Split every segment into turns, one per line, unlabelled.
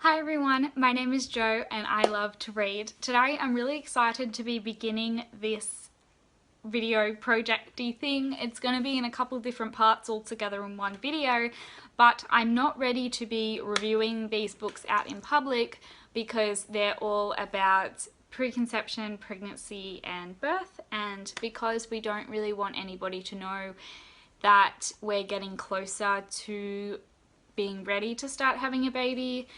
Hi everyone, my name is Jo and I love to read. Today I'm really excited to be beginning this video project-y thing. It's going to be in a couple different parts all together in one video, but I'm not ready to be reviewing these books out in public because they're all about preconception, pregnancy and birth, and because we don't really want anybody to know that we're getting closer to being ready to start having a baby.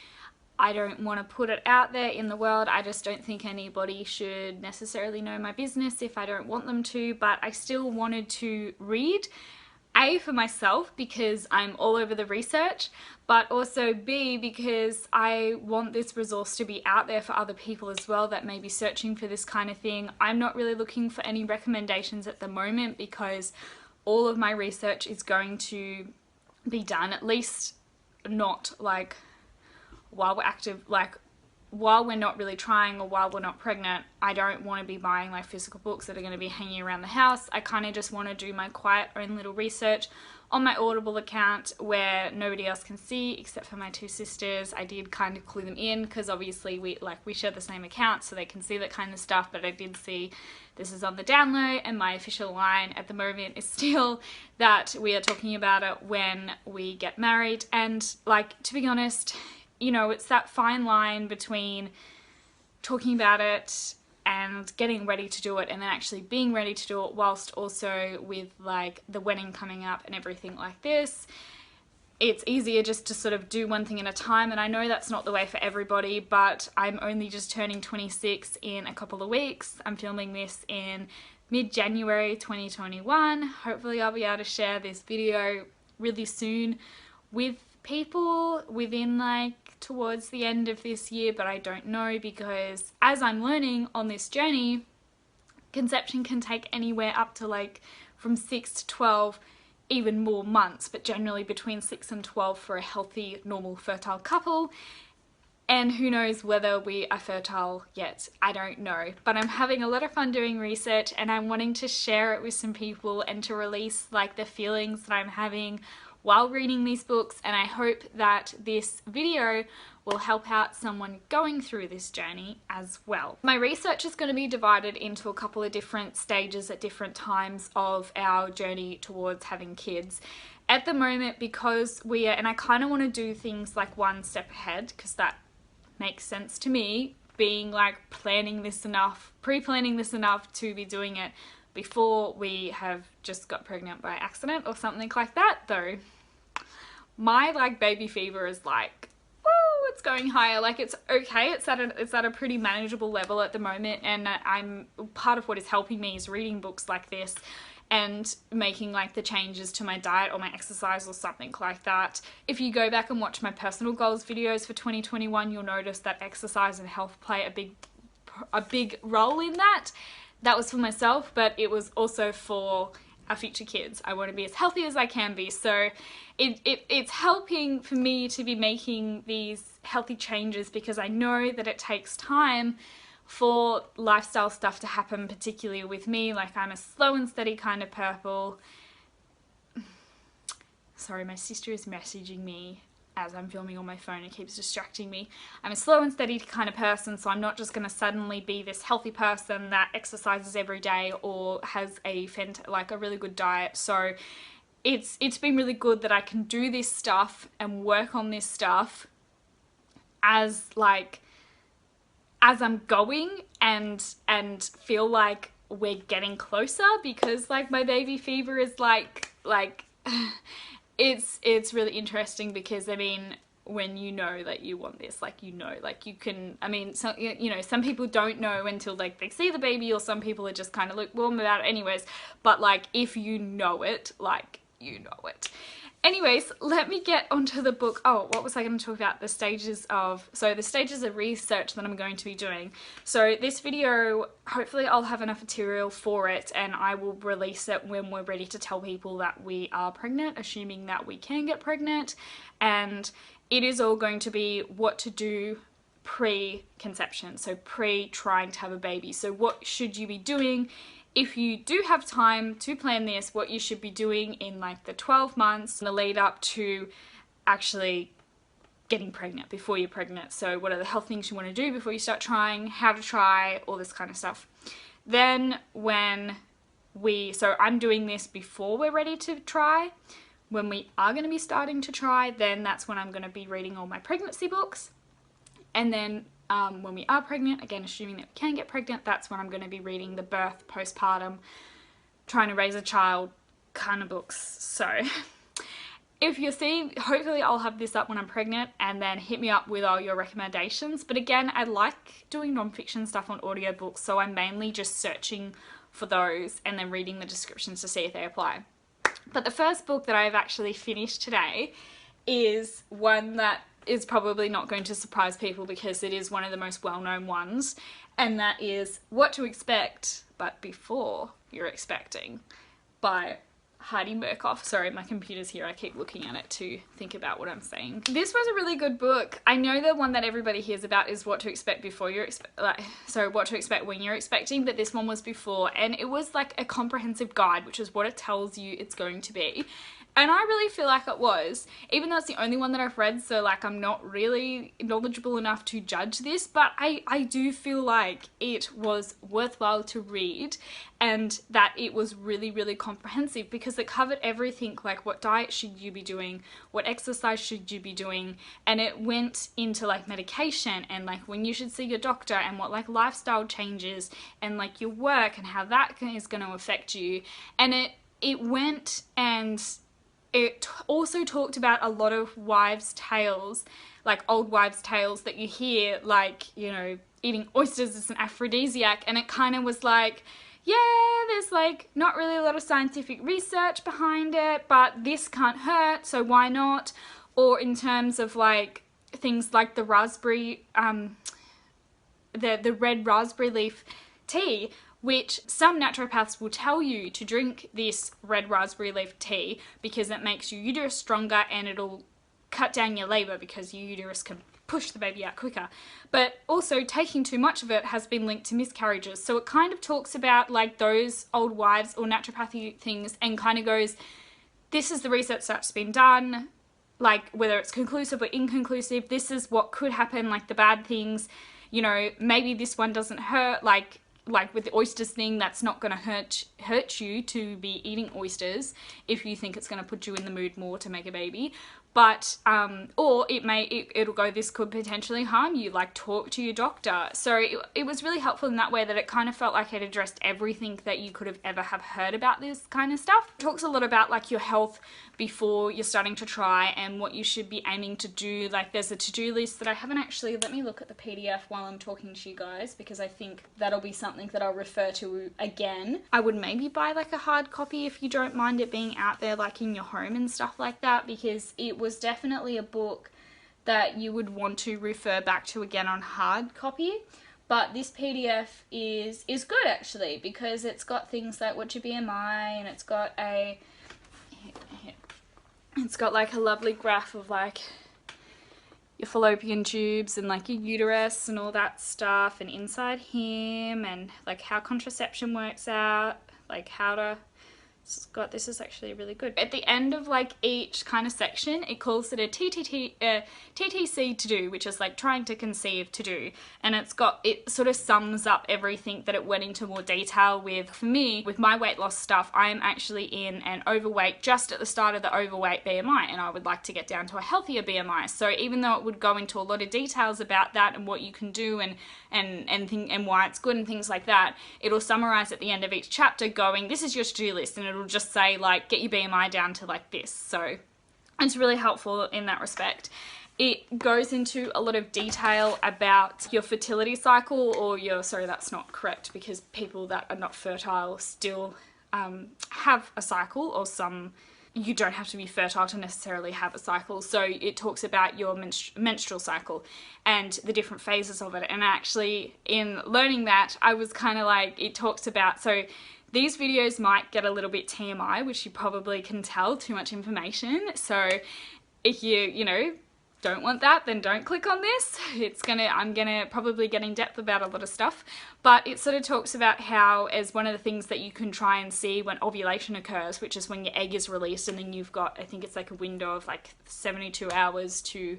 I don't want to put it out there in the world. I just don't think anybody should necessarily know my business if I don't want them to, but I still wanted to read, A, for myself because I'm all over the research, but also B, because I want this resource to be out there for other people as well that may be searching for this kind of thing. I'm not really looking for any recommendations at the moment because all of my research is going to be done, at least not like while we're active, like while we're not really trying or while we're not pregnant. I don't want to be buying like physical books that are going to be hanging around the house. I kind of just want to do my quiet own little research on my Audible account where nobody else can see except for my two sisters. I did kind of clue them in because obviously we share the same account so they can see that kind of stuff, but I did see this is on the down low, and my official line at the moment is still that we are talking about it when we get married. And like, to be honest, you know, it's that fine line between talking about it and getting ready to do it and then actually being ready to do it, whilst also with like the wedding coming up and everything like this. It's easier just to sort of do one thing at a time, and I know that's not the way for everybody, but I'm only just turning 26 in a couple of weeks. I'm filming this in mid-January 2021. Hopefully I'll be able to share this video really soon with people within like towards the end of this year, but I don't know, because as I'm learning on this journey, conception can take anywhere up to like from 6 to 12, even more months, but generally between 6 and 12 for a healthy, normal, fertile couple. And who knows whether we are fertile yet, I don't know. But I'm having a lot of fun doing research and I'm wanting to share it with some people and to release like the feelings that I'm having while reading these books, and I hope that this video will help out someone going through this journey as well. My research is going to be divided into a couple of different stages at different times of our journey towards having kids. At the moment, because we are, and I kind of want to do things like one step ahead because that makes sense to me, being like planning this enough, pre-planning this enough to be doing it before we have just got pregnant by accident or something like that. Though my like baby fever is like, woo, it's going higher. Like it's okay, it's at a pretty manageable level at the moment, and I'm part of what is helping me is reading books like this and making like the changes to my diet or my exercise or something like that. If you go back and watch my personal goals videos for 2021, you'll notice that exercise and health play a big role in that. That was for myself, but it was also for our future kids. I want to be as healthy as I can be, so it's helping for me to be making these healthy changes because I know that it takes time for lifestyle stuff to happen, particularly with me. Like, I'm a slow and steady kind of purple. Sorry, my sister is messaging me as I'm filming on my phone. It keeps distracting me. I'm a slow and steady kind of person, so I'm not just going to suddenly be this healthy person that exercises every day or has a really good diet. So it's been really good that I can do this stuff and work on this stuff as I'm going and feel like we're getting closer, because like my baby fever is like it's really interesting because I mean, when you know that you want this, like, you know, like you can, I mean, so, you know, some people don't know until like they see the baby, or some people are just kind of lukewarm about it anyways, but like if you know it, like you know it. Anyways, let me get onto the book. Oh, what was I going to talk about? The stages of research that I'm going to be doing. So this video, hopefully I'll have enough material for it and I will release it when we're ready to tell people that we are pregnant, assuming that we can get pregnant. And it is all going to be what to do pre-conception, so pre-trying to have a baby. So what should you be doing if you do have time to plan this, what you should be doing in like the 12 months in the lead up to actually getting pregnant, before you're pregnant. So what are the health things you want to do before you start trying, how to try, all this kind of stuff. Then so I'm doing this before we're ready to try. When we are going to be starting to try, then that's when I'm going to be reading all my pregnancy books. And then when we are pregnant, again assuming that we can get pregnant, that's when I'm going to be reading the birth, postpartum, trying to raise a child kind of books. So if you're seeing, hopefully I'll have this up when I'm pregnant, and then hit me up with all your recommendations. But again, I like doing non-fiction stuff on audiobooks, so I'm mainly just searching for those and then reading the descriptions to see if they apply. But the first book that I've actually finished today is one that is probably not going to surprise people because it is one of the most well-known ones, and that is What to Expect But Before You're Expecting by Heidi Murkoff. Sorry, my computer's here. I keep looking at it to think about what I'm saying. This was a really good book. I know the one that everybody hears about is What to Expect Before You're What to Expect When You're Expecting, but this one was before, and it was like a comprehensive guide, which is what it tells you it's going to be. And I really feel like it was, even though it's the only one that I've read, so like I'm not really knowledgeable enough to judge this, but I do feel like it was worthwhile to read, and that it was really, really comprehensive because it covered everything, like what diet should you be doing, what exercise should you be doing, and it went into like medication and like when you should see your doctor and what like lifestyle changes and like your work and how that is going to affect you. And it went, and it also talked about a lot of wives' tales, like old wives' tales that you hear, like, you know, eating oysters is an aphrodisiac, and it kind of was like, yeah, there's like not really a lot of scientific research behind it, but this can't hurt, so why not? Or in terms of like things like the raspberry, the red raspberry leaf tea, which some naturopaths will tell you to drink this red raspberry leaf tea because it makes your uterus stronger and it'll cut down your labour because your uterus can push the baby out quicker. But also taking too much of it has been linked to miscarriages. So it kind of talks about like those old wives or naturopathy things and kind of goes, this is the research that's been done, like whether it's conclusive or inconclusive, this is what could happen, like the bad things, you know, maybe this one doesn't hurt, like with the oysters thing, that's not going to hurt you to be eating oysters if you think it's going to put you in the mood more to make a baby. But or it'll go, this could potentially harm you, like talk to your doctor. So it was really helpful in that way, that it kind of felt like it addressed everything that you could have ever have heard about this kind of stuff. It talks a lot about like your health before you're starting to try and what you should be aiming to do. Like there's a to-do list that I haven't actually, let me look at the PDF while I'm talking to you guys, because I think that'll be something that I'll refer to again. I would maybe buy like a hard copy if you don't mind it being out there like in your home and stuff like that, because it was definitely a book that you would want to refer back to again on hard copy. But this PDF is good actually, because it's got things like what's your BMI, and it's got like a lovely graph of like your fallopian tubes and like your uterus and all that stuff, and inside him, and like how contraception works out, like how to, this is actually really good. At the end of like each kind of section, it calls it a TTC to do, which is like trying to conceive to do, and it sort of sums up everything that it went into more detail with. For me, with my weight loss stuff, I am actually in an overweight, just at the start of the overweight BMI, and I would like to get down to a healthier BMI. So even though it would go into a lot of details about that and what you can do and why it's good and things like that, it'll summarize at the end of each chapter going, this is your to-do list, and it'll just say like, get your BMI down to like this. So it's really helpful in that respect. It goes into a lot of detail about your fertility cycle, or your, sorry, that's not correct, because people that are not fertile still have a cycle, or some, you don't have to be fertile to necessarily have a cycle. So it talks about your menstrual cycle and the different phases of it. And actually in learning that, I was kind of like, it talks about, so these videos might get a little bit TMI, which you probably can tell, too much information. So if you know, don't want that, then don't click on this. I'm gonna probably get in depth about a lot of stuff, but it sort of talks about how, as one of the things that you can try and see when ovulation occurs, which is when your egg is released, and then you've got, I think it's like a window of like 72 hours to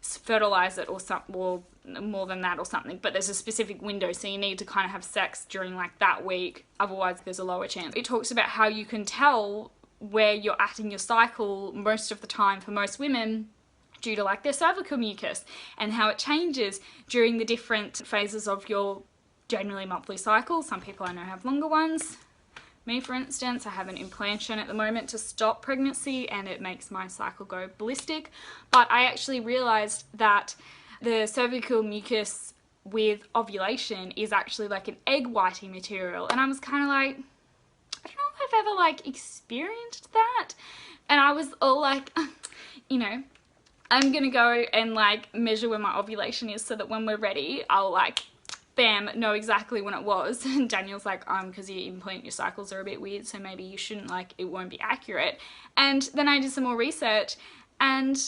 fertilize it or something, or more than that or something, but there's a specific window, so you need to kind of have sex during like that week, otherwise there's a lower chance. It talks about how you can tell where you're at in your cycle most of the time for most women due to like their cervical mucus, and how it changes during the different phases of your generally monthly cycle. Some people I know have longer ones. Me, for instance, I have an implantation at the moment to stop pregnancy, and it makes my cycle go ballistic. But I actually realized that the cervical mucus with ovulation is actually like an egg whiting material, and I was kind of like, I don't know if I've ever like experienced that. And I was all like, you know, I'm gonna go and like measure where my ovulation is so that when we're ready, I'll like bam, know exactly when it was. And Daniel's like, because your cycles are a bit weird, so maybe you shouldn't, like, it won't be accurate. And then I did some more research, and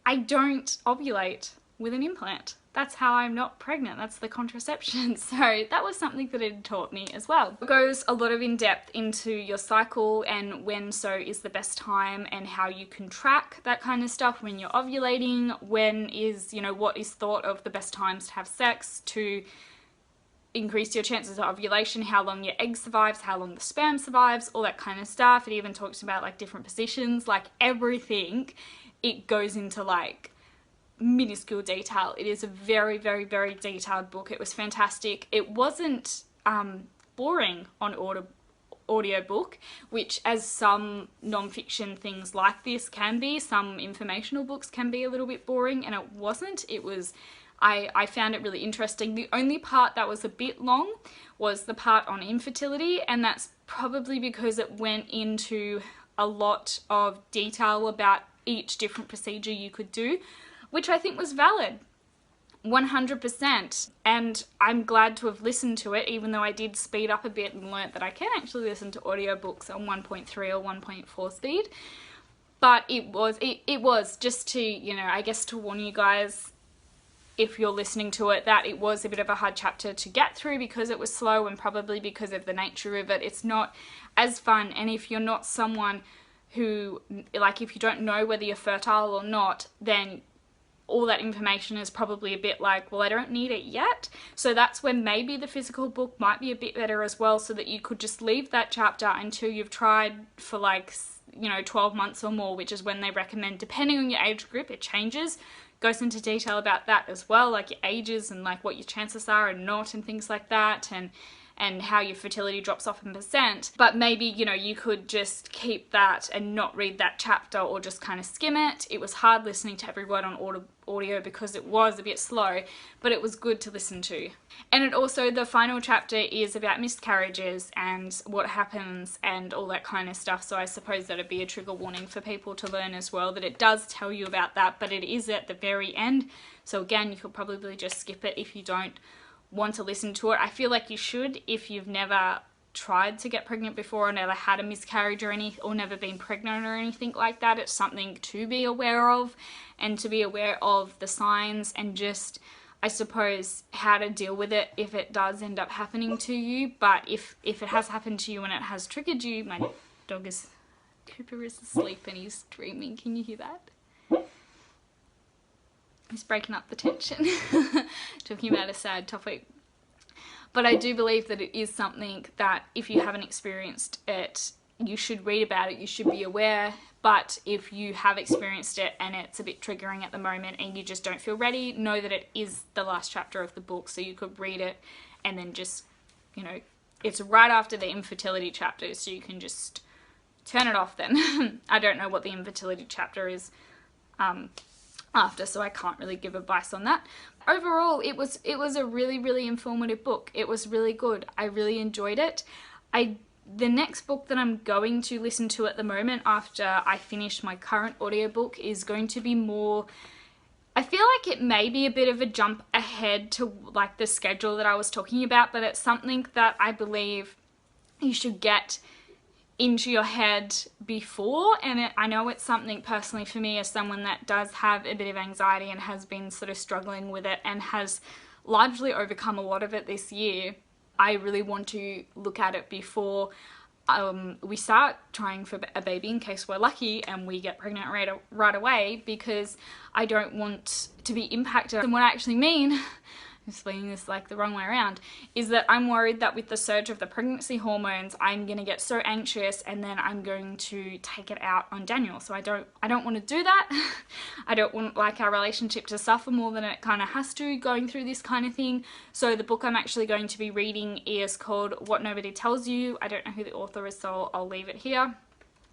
I don't ovulate with an implant. That's how I'm not pregnant. That's the contraception. So that was something that it taught me as well. It goes a lot of in depth into your cycle and when so is the best time, and how you can track that kind of stuff when you're ovulating, when is, you know, what is thought of the best times to have sex to increase your chances of ovulation, how long your egg survives, how long the sperm survives, all that kind of stuff. It even talks about like different positions, like everything. It goes into like minuscule detail. It is a very, very, very detailed book. It was fantastic. It wasn't boring on audiobook, which as some non-fiction things like this can be. Some informational books can be a little bit boring, and it wasn't. It was, I found it really interesting. The only part that was a bit long was the part on infertility, and that's probably because it went into a lot of detail about each different procedure you could do, which I think was valid. 100%. And I'm glad to have listened to it, even though I did speed up a bit and learnt that I can actually listen to audiobooks on 1.3 or 1.4 speed. But it was just to, you know, I guess to warn you guys, if you're listening to it, that it was a bit of a hard chapter to get through because it was slow, and probably because of the nature of it. It's not as fun, and if you're not someone who, like, if you don't know whether you're fertile or not, then all that information is probably a bit like, well, I don't need it yet. So that's when maybe the physical book might be a bit better as well, so that you could just leave that chapter until you've tried for like, you know, 12 months or more, which is when they recommend, depending on your age group, it changes. Goes into detail about that as well, like your ages and like what your chances are and not, and things like that, and how your fertility drops off in percent. But maybe, you know, you could just keep that and not read that chapter, or just kind of skim it. It was hard listening to every word on audio because it was a bit slow, but it was good to listen to. And it also, the final chapter is about miscarriages and what happens and all that kind of stuff. So I suppose that'd be a trigger warning for people to learn as well, that it does tell you about that, but it is at the very end. So again, you could probably just skip it if you don't want to listen to it. I feel like you should if you've never tried to get pregnant before, or never had a miscarriage or never been pregnant or anything like that. It's something to be aware of, and to be aware of the signs, and just, I suppose, how to deal with it if it does end up happening to you. But if it has happened to you and it has triggered you, my dog is, Cooper is asleep and he's dreaming. Can you hear that? He's breaking up the tension, talking about a sad topic. But I do believe that it is something that if you haven't experienced it, you should read about it, you should be aware. But if you have experienced it and it's a bit triggering at the moment and you just don't feel ready, know that it is the last chapter of the book, so you could read it and then just, you know, it's right after the infertility chapter, so you can just turn it off then. I don't know what the infertility chapter is after, so I can't really give advice on that. Overall, it was a really, really informative book. It was really good. I really enjoyed it. The next book that I'm going to listen to at the moment after I finish my current audiobook is going to be more, I feel like it may be a bit of a jump ahead to like the schedule that I was talking about, but it's something that I believe you should get into your head before. And I know it's something personally for me, as someone that does have a bit of anxiety and has been sort of struggling with it and has largely overcome a lot of it this year. I really want to look at it before we start trying for a baby, in case we're lucky and we get pregnant right away, because I don't want to be impacted. And what I actually mean, I'm explaining this like the wrong way around, is that I'm worried that with the surge of the pregnancy hormones, I'm gonna get so anxious and then I'm going to take it out on Daniel. So I don't want to do that. I don't want like our relationship to suffer more than it kind of has to going through this kind of thing. So the book I'm actually going to be reading is called What Nobody Tells You. I don't know who the author is, so I'll leave it here.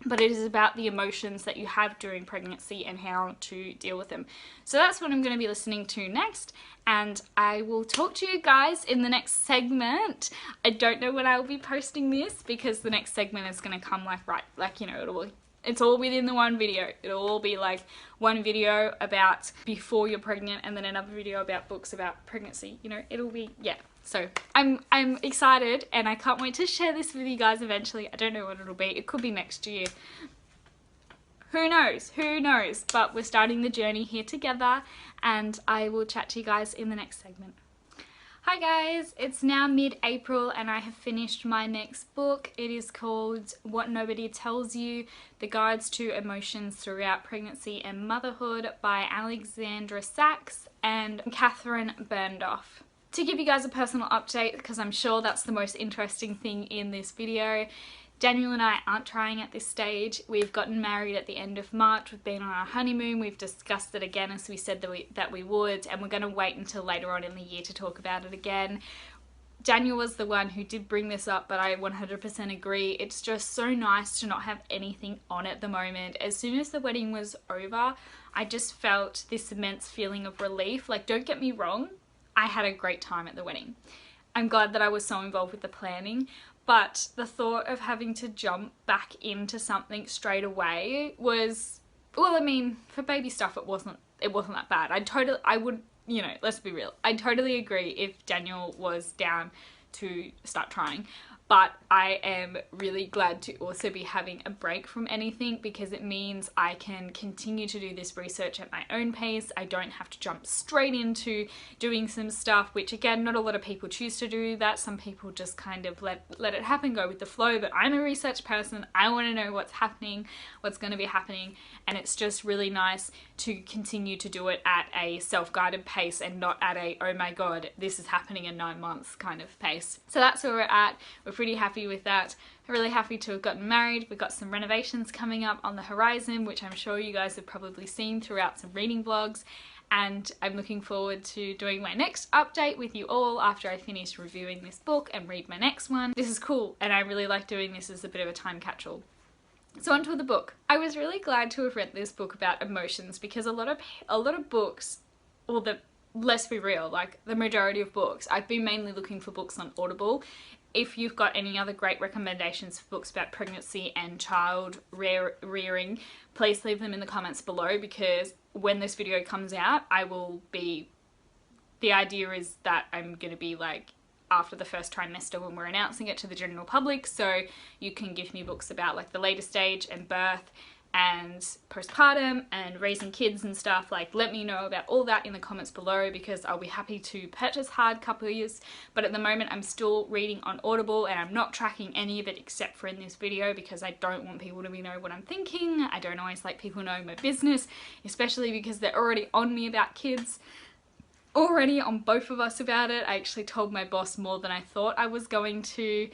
But it is about the emotions that you have during pregnancy and how to deal with them. So that's what I'm going to be listening to next, and I will talk to you guys in the next segment. I don't know when I will be posting this because the next segment is going to come like you know, it's all within the one video. It'll all be like one video about before you're pregnant and then another video about books about pregnancy. You know, it'll be, yeah. So I'm excited and I can't wait to share this with you guys eventually. I don't know what it'll be. It could be next year. Who knows? Who knows? But we're starting the journey here together, and I will chat to you guys in the next segment. Hi guys, it's now mid-April and I have finished my next book. It is called What Nobody Tells You, The Guides to Emotions Throughout Pregnancy and Motherhood by Alexandra and Catherine Birndorf. To give you guys a personal update, because I'm sure that's the most interesting thing in this video, Daniel and I aren't trying at this stage. We've gotten married at the end of March. We've been on our honeymoon. We've discussed it again as we said that we would, and we're going to wait until later on in the year to talk about it again. Daniel was the one who did bring this up, but I 100% agree. It's just so nice to not have anything on at the moment. As soon as the wedding was over, I just felt this immense feeling of relief. Like, don't get me wrong, I had a great time at the wedding. I'm glad that I was so involved with the planning, but the thought of having to jump back into something straight away was, well, I mean, for baby stuff, it wasn't that bad. I would, you know, let's be real. I'd totally agree if Daniel was down to start trying. But I am really glad to also be having a break from anything, because it means I can continue to do this research at my own pace. I don't have to jump straight into doing some stuff, which again, not a lot of people choose to do that. Some people just kind of let it happen, go with the flow, but I'm a research person. I want to know what's happening, what's going to be happening, and it's just really nice to continue to do it at a self-guided pace and not at a, oh my god, this is happening in 9 months kind of pace. So that's where we're at. We're pretty happy with that. We're really happy to have gotten married. We've got some renovations coming up on the horizon, which I'm sure you guys have probably seen throughout some reading vlogs, and I'm looking forward to doing my next update with you all after I finish reviewing this book and read my next one. This is cool, and I really like doing this as a bit of a time capsule. So onto the book. I was really glad to have read this book about emotions, because a lot of books, or let's be real, like the majority of books, I've been mainly looking for books on Audible. If you've got any other great recommendations for books about pregnancy and child rearing, please leave them in the comments below, because when this video comes out, the idea is that I'm going to be like after the first trimester when we're announcing it to the general public, so you can give me books about like the later stage and birth and postpartum and raising kids and stuff. Like, let me know about all that in the comments below, because I'll be happy to purchase hard copies. But at the moment I'm still reading on Audible, and I'm not tracking any of it except for in this video, because I don't want people to know what I'm thinking. I don't always like people knowing my business, especially because they're already on me about kids. Already on both of us about it. I actually told my boss more than I thought I was going to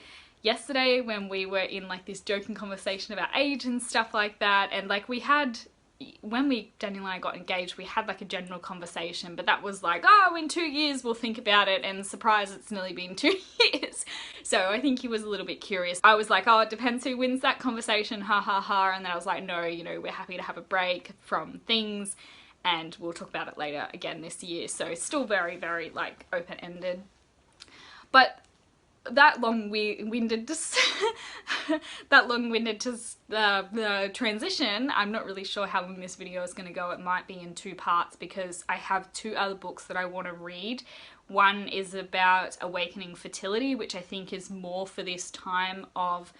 yesterday, when we were in like this joking conversation about age and stuff like that. And like when Daniel and I got engaged, we had like a general conversation, but that was like, oh, in 2 years we'll think about it, and surprise, it's nearly been 2 years. So I think he was a little bit curious. I was like, oh, it depends who wins that conversation, ha ha ha. And then I was like, no, you know, we're happy to have a break from things, and we'll talk about it later again this year. So still very, very like open-ended. But that long-winded transition, I'm not really sure how long this video is going to go. It might be in 2 parts, because I have 2 other books that I want to read. One is about awakening fertility, which I think is more for this time of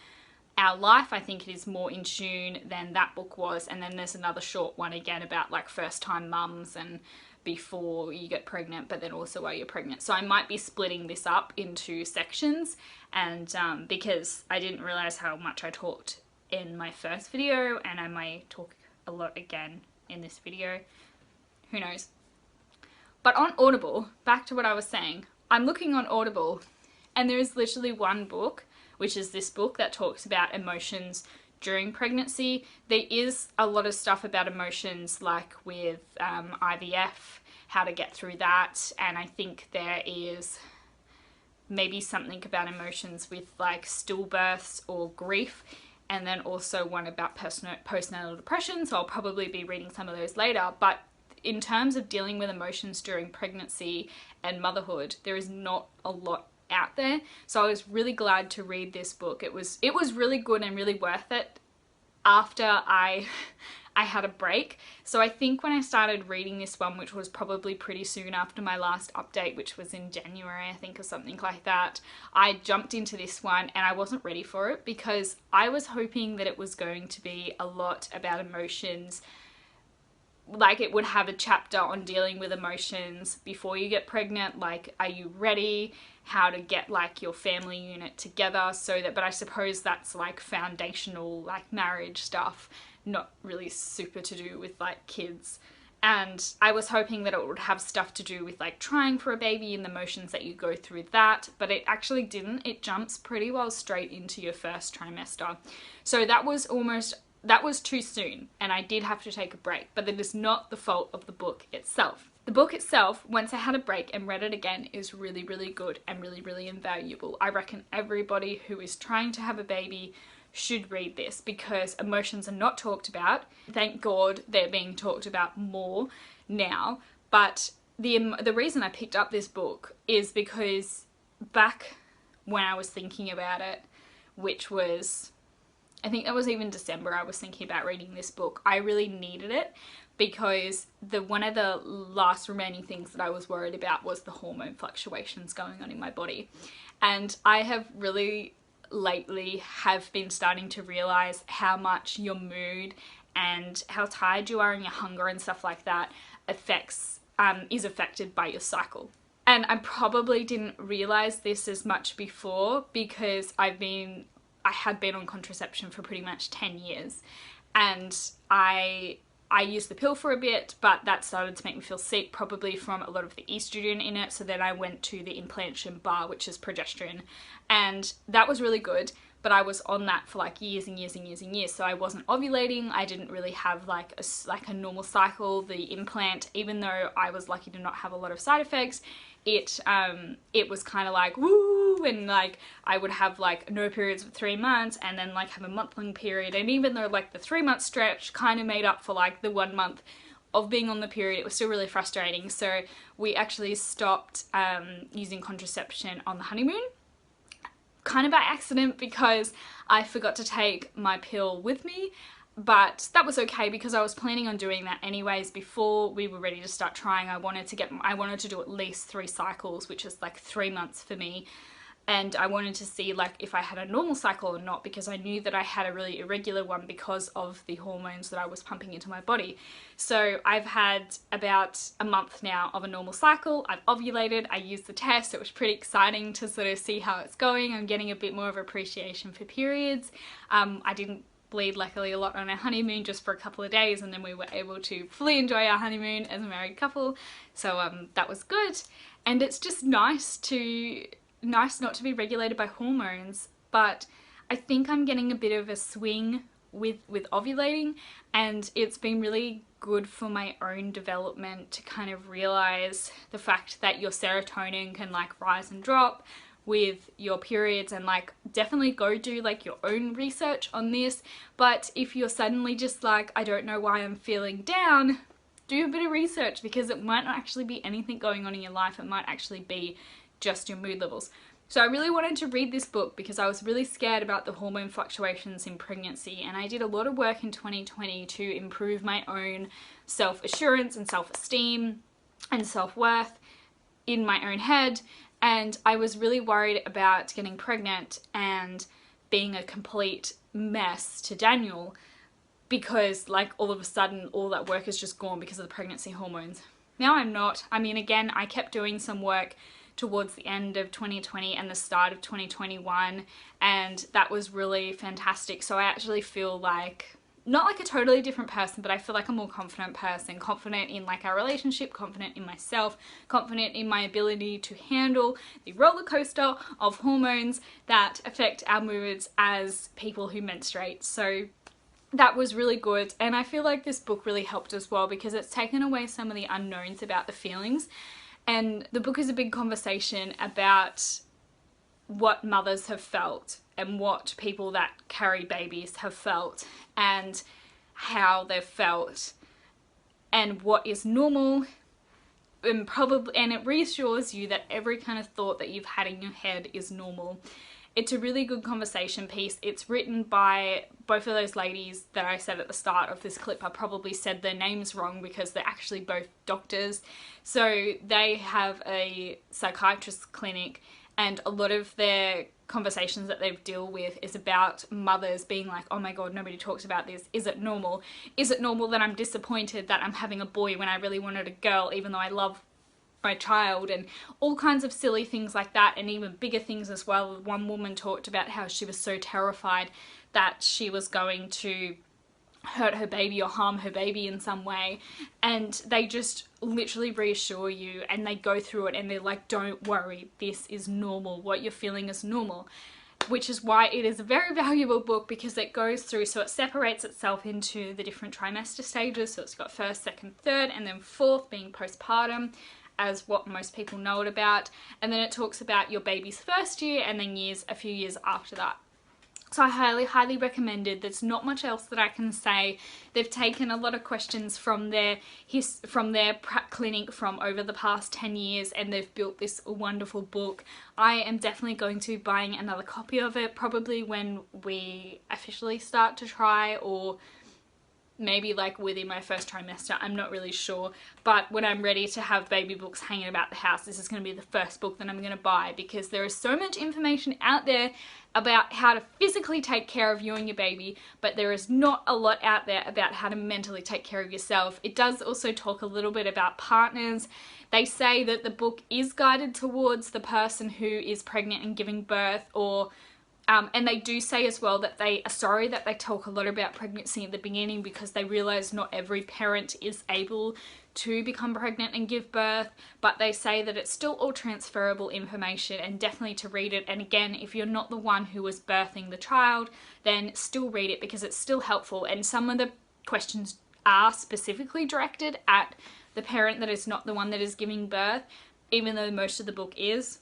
our life. I think it is more in tune than that book was. And then there's another short one again about like first-time mums and before you get pregnant, but then also while you're pregnant. So I might be splitting this up into sections, and because I didn't realize how much I talked in my first video, and I may talk a lot again in this video. Who knows? But on Audible, back to what I was saying, I'm looking on Audible and there is literally one book, which is this book that talks about emotions during pregnancy. There is a lot of stuff about emotions, like with IVF, how to get through that, and I think there is maybe something about emotions with like stillbirths or grief, and then also one about postnatal depression, so I'll probably be reading some of those later. But in terms of dealing with emotions during pregnancy and motherhood, there is not a lot out there, so I was really glad to read this book. It was really good and really worth it after I had a break. So I think when I started reading this one, which was probably pretty soon after my last update, which was in January I think, or something like that, I jumped into this one and I wasn't ready for it because I was hoping that it was going to be a lot about emotions, like it would have a chapter on dealing with emotions before you get pregnant, like are you ready, how to get like your family unit together, so that, but I suppose that's like foundational, like marriage stuff, not really super to do with like kids. And I was hoping that it would have stuff to do with like trying for a baby and the emotions that you go through that, but it actually didn't. It jumps pretty well straight into your first trimester. So that was too soon, and I did have to take a break, but it is not the fault of the book itself. The book itself, once I had a break and read it again, is really, really good and really, really invaluable. I reckon everybody who is trying to have a baby should read this because emotions are not talked about. Thank God they're being talked about more now, but the reason I picked up this book is because back when I was thinking about it, which was, I think that was even December, I was thinking about reading this book. I really needed it because one of the last remaining things that I was worried about was the hormone fluctuations going on in my body. And I have really lately have been starting to realize how much your mood and how tired you are and your hunger and stuff like that is affected by your cycle. And I probably didn't realize this as much before because I had been on contraception for pretty much 10 years, and I used the pill for a bit, but that started to make me feel sick, probably from a lot of the estrogen in it. So then I went to the implantation bar, which is progesterone, and that was really good, but I was on that for like years and years and years and years. So I wasn't ovulating, I didn't really have like a normal cycle. The implant, even though I was lucky to not have a lot of side effects, it was kind of like woo, and like I would have like no periods for 3 months and then like have a month-long period, and even though like the 3-month stretch kind of made up for like the 1 month of being on the period, it was still really frustrating. So we actually stopped using contraception on the honeymoon, kind of by accident because I forgot to take my pill with me. But that was okay because I was planning on doing that anyways. Before we were ready to start trying, I wanted to do at least 3 cycles, which is like 3 months for me. And I wanted to see like if I had a normal cycle or not, because I knew that I had a really irregular one because of the hormones that I was pumping into my body. So I've had about a month now of a normal cycle. I've ovulated, I used the test, it was pretty exciting to sort of see how it's going. I'm getting a bit more of appreciation for periods. I didn't bleed luckily a lot on our honeymoon, just for a couple of days, and then we were able to fully enjoy our honeymoon as a married couple. So that was good, and it's just nice not to be regulated by hormones. But I think I'm getting a bit of a swing with ovulating, and it's been really good for my own development to kind of realize the fact that your serotonin can like rise and drop with your periods, and like definitely go do like your own research on this. But if you're suddenly just like, I don't know why I'm feeling down, do a bit of research, because it might not actually be anything going on in your life. It might actually be just your mood levels. So I really wanted to read this book because I was really scared about the hormone fluctuations in pregnancy, and I did a lot of work in 2020 to improve my own self-assurance and self-esteem and self-worth in my own head. And I was really worried about getting pregnant and being a complete mess to Daniel, because like all of a sudden all that work is just gone because of the pregnancy hormones. Now I'm not. I mean, again, I kept doing some work towards the end of 2020 and the start of 2021, and that was really fantastic. So I actually feel like not like a totally different person, but I feel like a more confident person, confident in like our relationship, confident in myself, confident in my ability to handle the roller coaster of hormones that affect our moods as people who menstruate. So that was really good, and I feel like this book really helped as well because it's taken away some of the unknowns about the feelings, and the book is a big conversation about what mothers have felt and what people that carry babies have felt and how they've felt and what is normal, and it reassures you that every kind of thought that you've had in your head is normal. It's a really good conversation piece. It's written by both of those ladies that I said at the start of this clip. I probably said their names wrong because they're actually both doctors. So they have a psychiatrist clinic, and a lot of their conversations that they deal with is about mothers being like, oh my god, nobody talks about this. Is it normal? Is it normal that I'm disappointed that I'm having a boy when I really wanted a girl, even though I love my child? And all kinds of silly things like that, and even bigger things as well. One woman talked about how she was so terrified that she was going to hurt her baby or harm her baby in some way, and they just literally reassure you, and they go through it and they're like, don't worry, this is normal, what you're feeling is normal. Which is why it is a very valuable book, because it goes through, so it separates itself into the different trimester stages. So it's got first, second, third, and then fourth being postpartum, as what most people know it about. And then it talks about your baby's first year and then a few years after that. So I highly recommend it. There's not much else that I can say. They've taken a lot of questions from their clinic from over the past 10 years, and they've built this wonderful book. I am definitely going to be buying another copy of it, probably when we officially start to try, or maybe like within my first trimester, I'm not really sure. But when I'm ready to have baby books hanging about the house, this is going to be the first book that I'm going to buy, because there is so much information out there about how to physically take care of you and your baby, but there is not a lot out there about how to mentally take care of yourself. It does also talk a little bit about partners. They say that the book is guided towards the person who is pregnant and giving birth, or and they do say as well that they are sorry that they talk a lot about pregnancy at the beginning, because they realize not every parent is able to become pregnant and give birth, but they say that it's still all transferable information, and definitely to read it. And again, if you're not the one who was birthing the child, then still read it, because it's still helpful. And some of the questions are specifically directed at the parent that is not the one that is giving birth, even though most of the book is.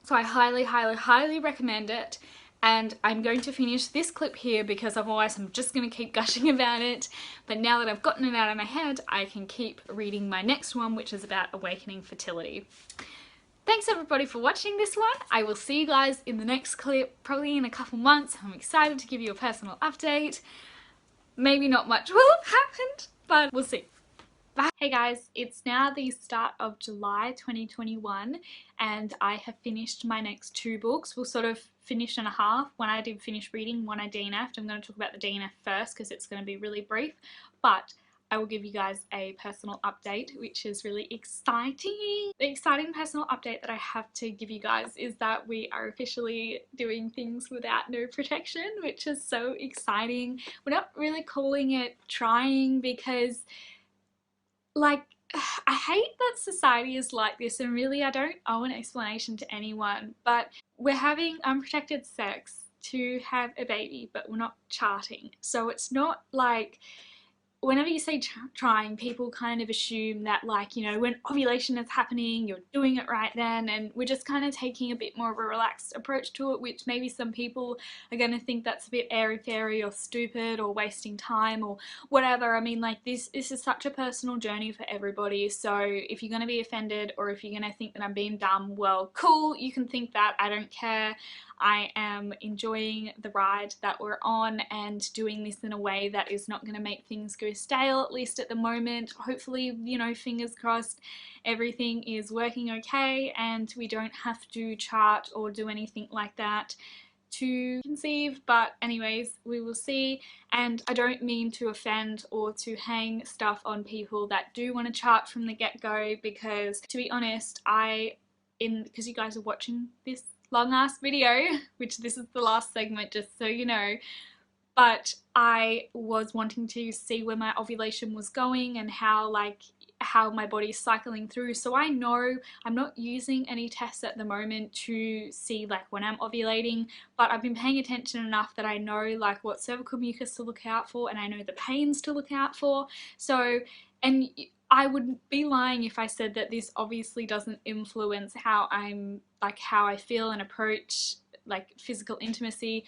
So I highly recommend it. And I'm going to finish this clip here, because otherwise I'm just going to keep gushing about it. But now that I've gotten it out of my head, I can keep reading my next one, which is about awakening fertility. Thanks everybody for watching this one. I will see you guys in the next clip, probably in a couple months. I'm excited to give you a personal update. Maybe not much will have happened, but we'll see. Bye. Hey guys, it's now the start of July 2021, and I have finished my next 2 books. Well, sort of finished and a half. One I did finish reading, one I DNF'd. I'm going to talk about the DNF first because it's going to be really brief, but I will give you guys a personal update, which is really exciting. The exciting personal update that I have to give you guys is that we are officially doing things without no protection, which is so exciting. We're not really calling it trying, because like, I hate that society is like this, and really I don't owe an explanation to anyone, but we're having unprotected sex to have a baby, but we're not charting. So it's not like, whenever you say trying, people kind of assume that, like, you know, when ovulation is happening, you're doing it right then, and we're just kind of taking a bit more of a relaxed approach to it, which maybe some people are going to think that's a bit airy-fairy or stupid or wasting time or whatever. I mean, like, this is such a personal journey for everybody, so if you're going to be offended, or if you're going to think that I'm being dumb, well, cool, you can think that, I don't care. I am enjoying the ride that we're on, and doing this in a way that is not going to make things go stale, at least at the moment. Hopefully, you know, fingers crossed, everything is working okay and we don't have to chart or do anything like that to conceive. But anyways, we will see. And I don't mean to offend or to hang stuff on people that do want to chart from the get-go, because to be honest, because you guys are watching this long ass video, which this is the last segment, just so you know, but I was wanting to see where my ovulation was going and how my body's cycling through. So I know I'm not using any tests at the moment to see like when I'm ovulating, but I've been paying attention enough that I know like what cervical mucus to look out for, and I know the pains to look out for. So, and I would be lying if I said that this obviously doesn't influence how I feel and approach like physical intimacy,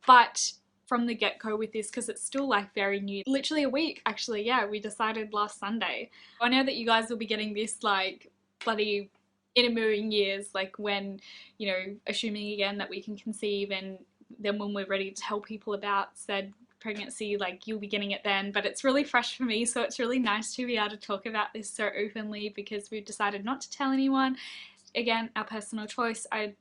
but from the get-go with this, because it's still like very new, literally a week actually, yeah, we decided last Sunday. I know that you guys will be getting this like bloody in a million years, like when, you know, assuming again that we can conceive, and then when we're ready to tell people about said pregnancy, like you'll be getting it then. But it's really fresh for me, so it's really nice to be able to talk about this so openly, because we've decided not to tell anyone. Again, our personal choice. I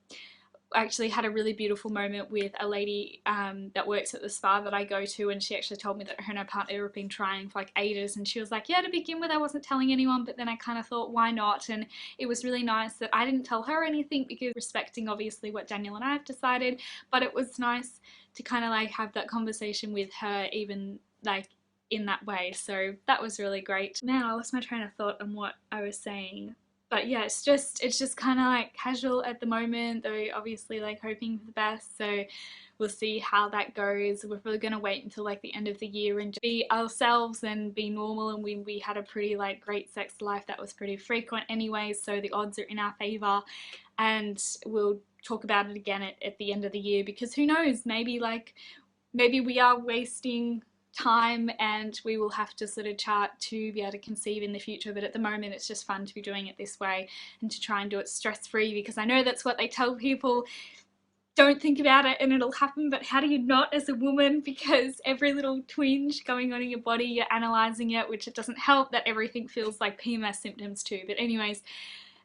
actually had a really beautiful moment with a lady that works at the spa that I go to, and she actually told me that her and her partner have been trying for like ages, and she was like, yeah, to begin with I wasn't telling anyone, but then I kind of thought, why not? And it was really nice that I didn't tell her anything, because respecting obviously what Daniel and I have decided, but it was nice to kind of like have that conversation with her, even like in that way. So that was really great. Now I lost my train of thought on what I was saying. But yeah, it's just kind of like casual at the moment, though obviously like hoping for the best. So we'll see how that goes. We're probably going to wait until like the end of the year and just be ourselves and be normal. And we had a pretty like great sex life that was pretty frequent anyway, so the odds are in our favor. And we'll talk about it again at the end of the year, because who knows, maybe we are wasting time and we will have to sort of chart to be able to conceive in the future. But at the moment it's just fun to be doing it this way and to try and do it stress-free, because I know that's what they tell people, don't think about it and it'll happen. But how do you not as a woman? Because every little twinge going on in your body, you're analysing it, which it doesn't help that everything feels like PMS symptoms too. But anyways,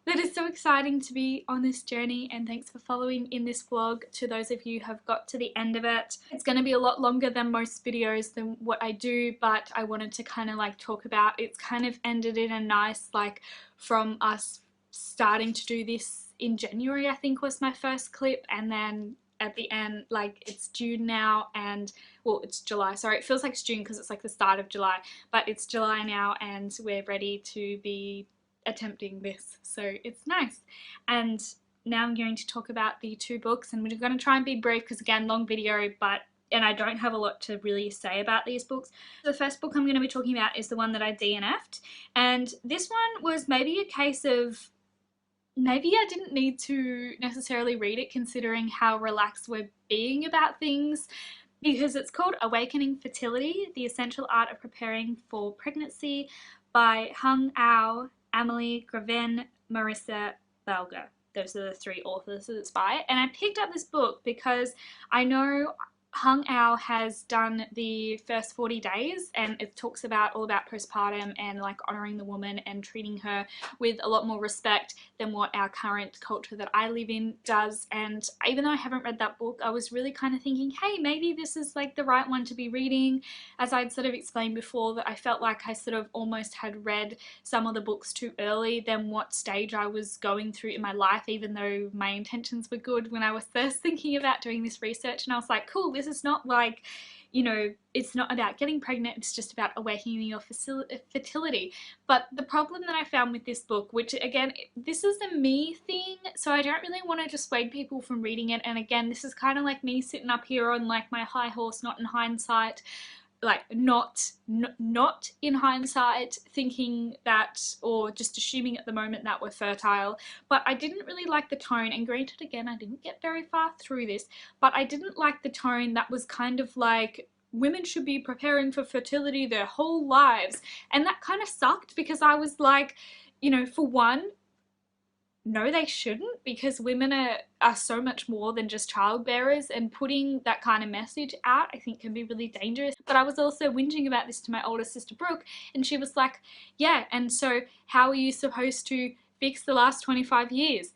that is so exciting to be on this journey, and thanks for following in this vlog to those of you who have got to the end of it. It's going to be a lot longer than most videos than what I do, but I wanted to kind of like talk about, it's kind of ended in a nice, like from us starting to do this in January I think was my first clip, and then at the end, like it's June now, and well, it's July, sorry, it feels like it's June because it's like the start of July, but it's July now and we're ready to be attempting this, so it's nice. And now I'm going to talk about the two books, and we're going to try and be brief because again, long video, and I don't have a lot to really say about these books. The first book I'm going to be talking about is the one that I DNF'd, and this one was maybe a case of maybe I didn't need to necessarily read it considering how relaxed we're being about things, because it's called Awakening Fertility, The Essential Art of Preparing for Pregnancy by Heng, Amelie, Graven, Marissa Belger. Those are the three authors that it's by. And I picked up this book because I know Hung Ao has done the first 40 days, and it talks about all about postpartum and like honoring the woman and treating her with a lot more respect than what our current culture that I live in does. And even though I haven't read that book, I was really kind of thinking, hey, maybe this is like the right one to be reading. As I'd sort of explained before, that I felt like I sort of almost had read some of the books too early than what stage I was going through in my life, even though my intentions were good when I was first thinking about doing this research. And I was like, cool, this is not like, you know, it's not about getting pregnant, it's just about awakening your fertility. But the problem that I found with this book, which again, this is a me thing, so I don't really want to dissuade people from reading it. And again, this is kind of like me sitting up here on like my high horse, not in hindsight, like not in hindsight thinking that, or just assuming at the moment that we're fertile. But I didn't really like the tone, and granted again I didn't get very far through this, but I didn't like the tone that was kind of like women should be preparing for fertility their whole lives, and that kind of sucked, because I was like, you know, for one, no, they shouldn't, because women are so much more than just childbearers, and putting that kind of message out I think can be really dangerous. But I was also whinging about this to my older sister Brooke, and she was like, yeah, and so how are you supposed to fix the last 25 years?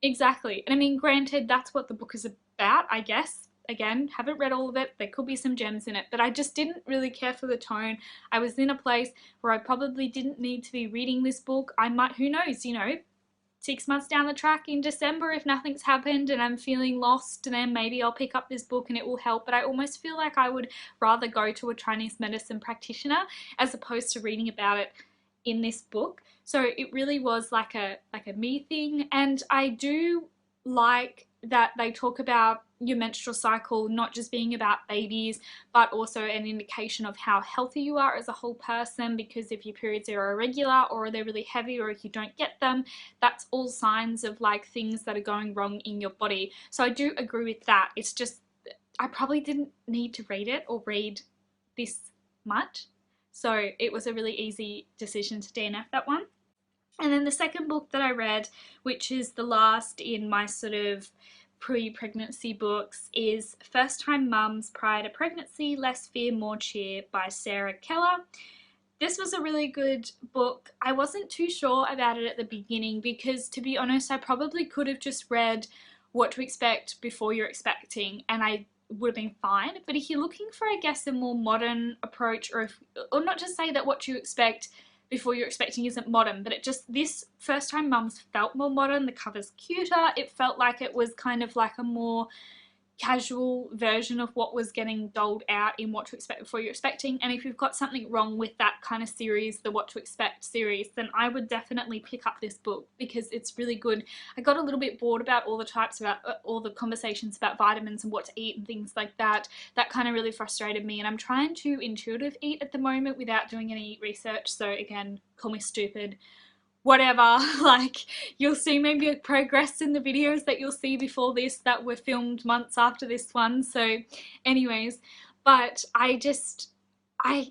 Exactly. And I mean, granted, that's what the book is about, I guess. Again, haven't read all of it, there could be some gems in it, but I just didn't really care for the tone. I was in a place where I probably didn't need to be reading this book. I might, who knows, you know, 6 months down the track in December, if nothing's happened and I'm feeling lost, then maybe I'll pick up this book and it will help. But I almost feel like I would rather go to a Chinese medicine practitioner as opposed to reading about it in this book. So it really was like a me thing. And I do like that they talk about your menstrual cycle not just being about babies, but also an indication of how healthy you are as a whole person, because if your periods are irregular or they're really heavy, or if you don't get them, that's all signs of like things that are going wrong in your body. So I do agree with that. It's just I probably didn't need to read it or read this much, so it was a really easy decision to DNF that one. And then the second book that I read, which is the last in my sort of pre-pregnancy books, is First Time Mums Prior to Pregnancy, Less Fear, More Cheer by Sarah Keller. This was a really good book. I wasn't too sure about it at the beginning because, to be honest, I probably could have just read What to Expect Before You're Expecting and I would have been fine. But if you're looking for, I guess, a more modern approach, or not to say that What You Expect Before You're Expecting isn't modern, but it just, this First Time Mums felt more modern. The cover's cuter. It felt like it was kind of like a more casual version of what was getting doled out in What to Expect Before You're Expecting. And if you've got something wrong with that kind of series, the What to Expect series, then I would definitely pick up this book because it's really good. I got a little bit bored about all the types, about all the conversations about vitamins and what to eat and things like that. That kind of really frustrated me, and I'm trying to intuitive eat at the moment without doing any research. So again, call me stupid, whatever. Like, you'll see maybe a progress in the videos that you'll see before this that were filmed months after this one. So anyways, but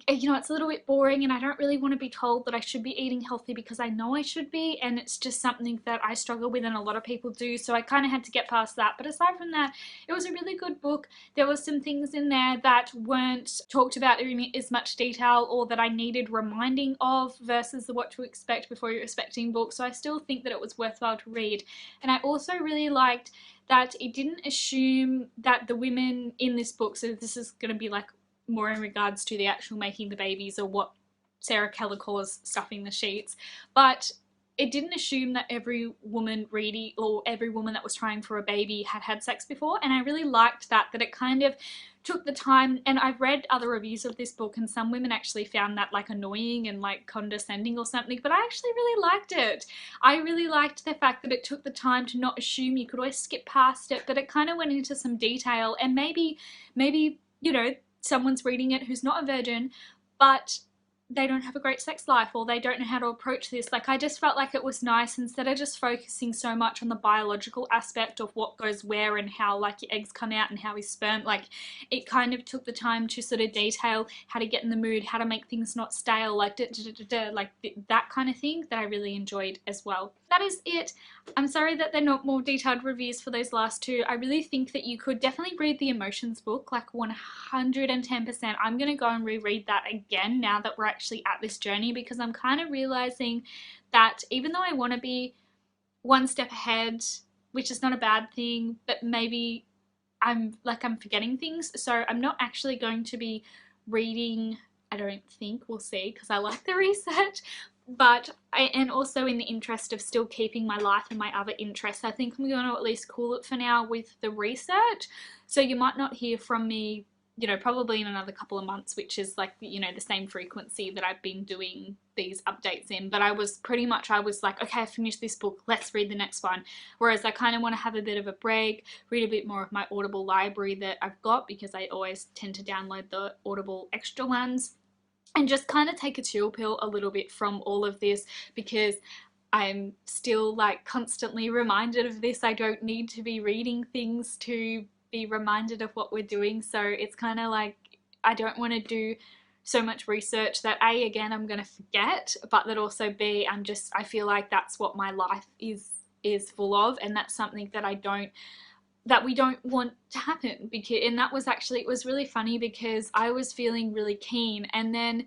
you know, it's a little bit boring, and I don't really want to be told that I should be eating healthy because I know I should be, and it's just something that I struggle with and a lot of people do, so I kind of had to get past that. But aside from that, it was a really good book. There were some things in there that weren't talked about in as much detail, or that I needed reminding of, versus the What to Expect Before You're Expecting book, so I still think that it was worthwhile to read. And I also really liked that it didn't assume that the women in this book, so this is going to be like more in regards to the actual making the babies, or what Sarah Keller calls stuffing the sheets, but it didn't assume that every woman reading, or every woman that was trying for a baby, had had sex before. And I really liked that it kind of took the time. And I've read other reviews of this book, and some women actually found that like annoying and like condescending or something, but I actually really liked it. I really liked the fact that it took the time to not assume. You could always skip past it, but it kind of went into some detail. And maybe you know, someone's reading it who's not a virgin, but they don't have a great sex life, or they don't know how to approach this. Like, I just felt like it was nice, instead of just focusing so much on the biological aspect of what goes where and how like your eggs come out and how we sperm, like it kind of took the time to sort of detail how to get in the mood, how to make things not stale, like that kind of thing, that I really enjoyed as well. That is it. I'm sorry that they're not more detailed reviews for those last two. I really think that you could definitely read the emotions book, like 110%. I'm gonna go and reread that again now that we're actually at this journey, because I'm kind of realizing that even though I want to be one step ahead, which is not a bad thing, but maybe I'm forgetting things. So I'm not actually going to be reading, I don't think, we'll see, because I like the research, but and also in the interest of still keeping my life and my other interests, I think I'm going to at least call it for now with the research. So you might not hear from me, you know, probably in another couple of months, which is like, you know, the same frequency that I've been doing these updates in. But I was like, okay, I finished this book, let's read the next one. Whereas I kind of want to have a bit of a break, read a bit more of my Audible library that I've got, because I always tend to download the Audible extra ones, and just kind of take a chill pill a little bit from all of this, because I'm still like constantly reminded of this. I don't need to be reading things to be reminded of what we're doing. So it's kind of like, I don't want to do so much research that A, again, I'm going to forget, but that also B, I feel like that's what my life is full of, and that's something that we don't want to happen. Because, and that was actually, it was really funny because I was feeling really keen, and then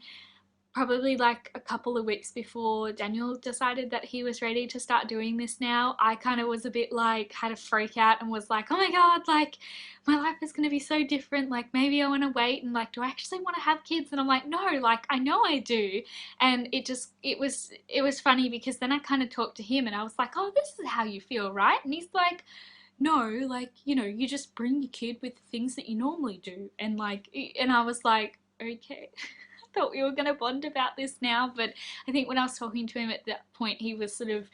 probably like a couple of weeks before Daniel decided that he was ready to start doing this now, I kind of was a bit like, had a freak out and was like, oh my god, like my life is going to be so different, like maybe I want to wait, and like, do I actually want to have kids? And I'm like, no, like I know I do. And it was funny because then I kind of talked to him and I was like, oh, this is how you feel, right? And he's like, no, like, you know, you just bring your kid with the things that you normally do. And like, and I was like, okay. I thought we were going to bond about this now, but I think when I was talking to him at that point, he was sort of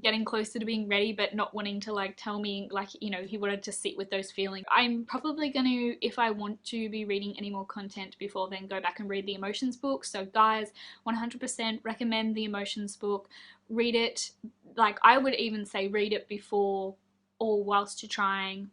getting closer to being ready, but not wanting to like tell me, like, you know, he wanted to sit with those feelings. I'm probably going to, if I want to be reading any more content before then, go back and read the emotions book. So guys, 100% recommend the emotions book. Read it, like I would even say read it before or whilst you're trying,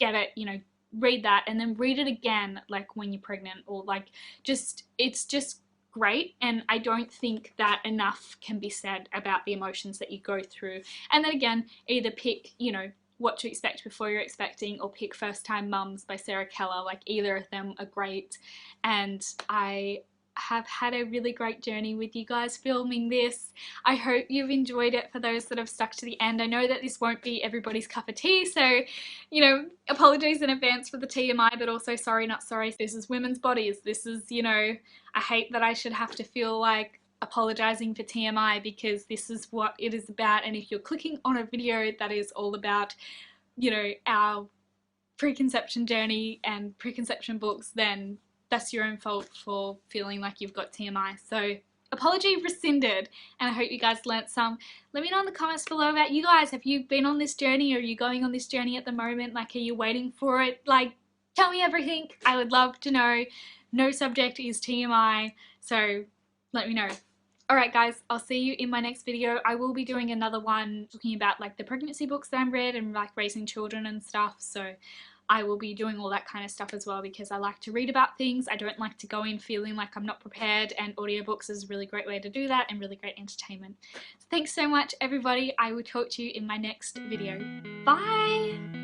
get it, you know, read that and then read it again like when you're pregnant, or like just, it's just great. And I don't think that enough can be said about the emotions that you go through. And then again, either pick, you know, What to Expect Before You're Expecting, or pick First Time Mums by Sarah Keller. Like either of them are great, and I have had a really great journey with you guys filming this. I hope you've enjoyed it. For those that have stuck to the end, I know that this won't be everybody's cup of tea, so, you know, apologies in advance for the TMI, but also sorry not sorry. This is women's bodies. This is, you know, I hate that I should have to feel like apologizing for TMI, because this is what it is about. And if you're clicking on a video that is all about, you know, our preconception journey and preconception books, then that's your own fault for feeling like you've got TMI. So apology rescinded, and I hope you guys learnt some. Let me know in the comments below about you guys. Have you been on this journey, or are you going on this journey at the moment? Like, are you waiting for it? Like, tell me everything. I would love to know. No subject is TMI, so let me know. Alright guys, I'll see you in my next video. I will be doing another one talking about like the pregnancy books that I've read and like raising children and stuff, so I will be doing all that kind of stuff as well, because I like to read about things. I don't like to go in feeling like I'm not prepared, and audiobooks is a really great way to do that and really great entertainment. So thanks so much everybody. I will talk to you in my next video. Bye!